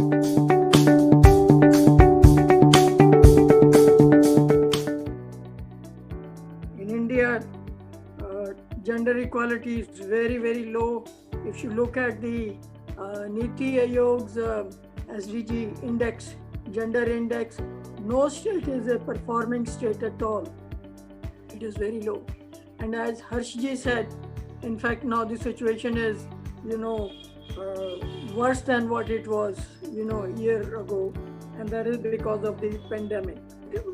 In India, gender equality is very, very low. If you look at the Niti Aayog's SDG index, gender index, no state is a performing state at all. It is very low. And as Harshji said, in fact, now the situation is, worse than what it was, a year ago. And that is because of the pandemic.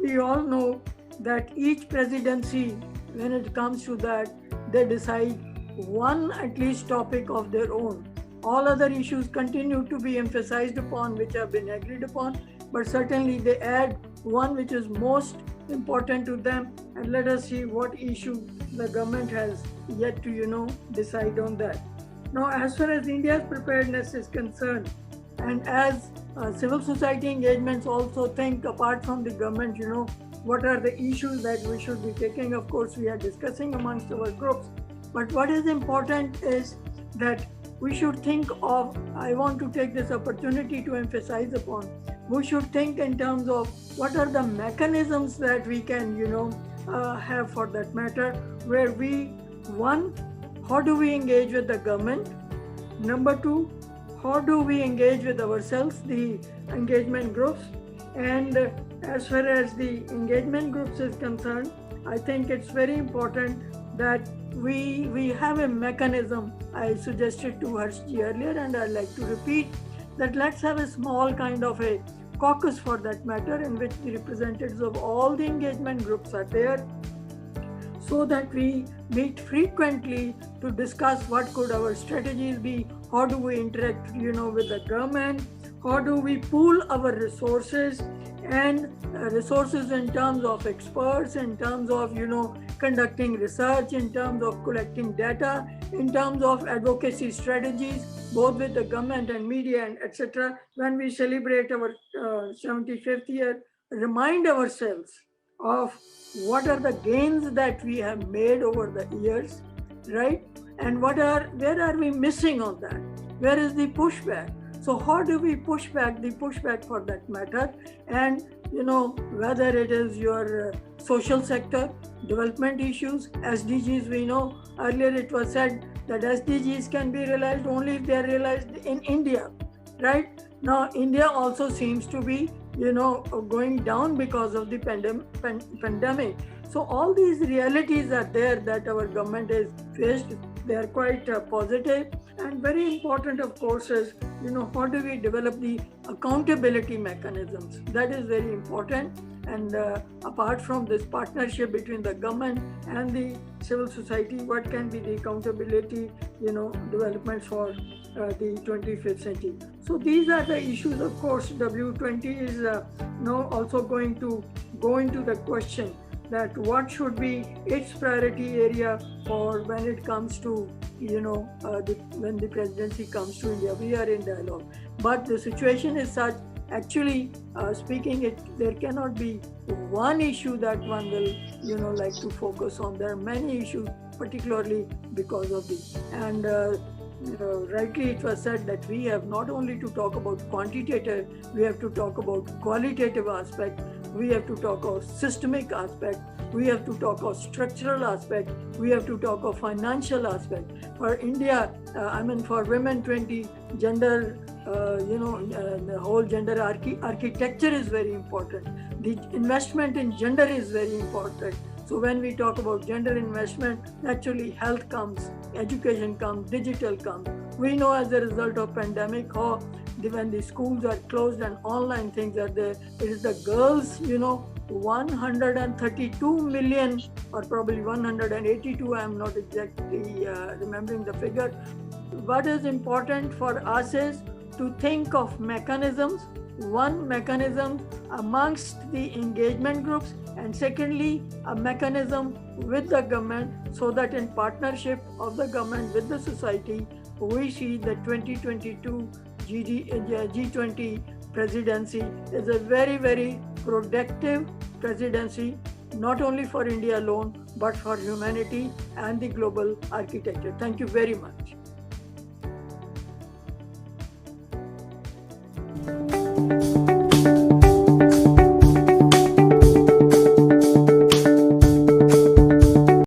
We all know that each presidency, when it comes to that, they decide one at least topic of their own. All other issues continue to be emphasized upon, which have been agreed upon, but certainly they add one which is most important to them, and let us see what issue the government has yet to decide on that. Now, as far as India's preparedness is concerned, and as civil society engagements also think, apart from the government, what are the issues that we should be taking? Of course, we are discussing amongst our groups, but what is important is that we should think of, I want to take this opportunity to emphasize upon, we should think in terms of what are the mechanisms that we can, have for that matter, where one, how do we engage with the government? Number two, how do we engage with ourselves, the engagement groups? And as far as the engagement groups is concerned, I think it's very important that we have a mechanism. I suggested to Harshji earlier, and I'd like to repeat that let's have a small kind of a caucus for that matter, in which the representatives of all the engagement groups are there, so that we meet frequently to discuss what could our strategies be, how do we interact with the government, how do we pool our resources, and resources in terms of experts, in terms of conducting research, in terms of collecting data, in terms of advocacy strategies, both with the government and media and etc. When we celebrate our 75th year, remind ourselves of what are the gains that we have made over the years, right? And where are we missing on that? Where is the pushback? So how do we push back for that matter? And whether it is your social sector, development issues, SDGs, we know earlier it was said that SDGs can be realized only if they are realized in India, right? Now India also seems to be going down because of the pandemic. So all these realities are there that our government is faced. They are quite positive, and very important, of course, is how do we develop the accountability mechanisms? That is very important. And apart from this partnership between the government and the civil society, what can be the accountability developments for the 25th century? So these are the issues. Of course, W20 is now also going to go into the question that what should be its priority area for when it comes to when the presidency comes to India. We are in dialogue, but the situation is such, actually speaking, there cannot be one issue that one will like to focus on. There are many issues, particularly because of this. And rightly it was said that we have not only to talk about quantitative, we have to talk about qualitative aspect, we have to talk of systemic aspect, we have to talk of structural aspect, we have to talk of financial aspect. For India, for Women 20, gender, the whole gender architecture is very important. The investment in gender is very important. So when we talk about gender investment, naturally health comes, education comes, digital comes. We know as a result of pandemic how when the schools are closed and online things are there, it is the girls, 132 million or probably 182, I am not exactly remembering the figure. What is important for us is to think of mechanisms, one mechanism amongst the engagement groups, and secondly, a mechanism with the government, so that in partnership of the government with the society, we see the 2022 G20 presidency is a very, very productive presidency, not only for India alone, but for humanity and the global architecture. Thank you very much.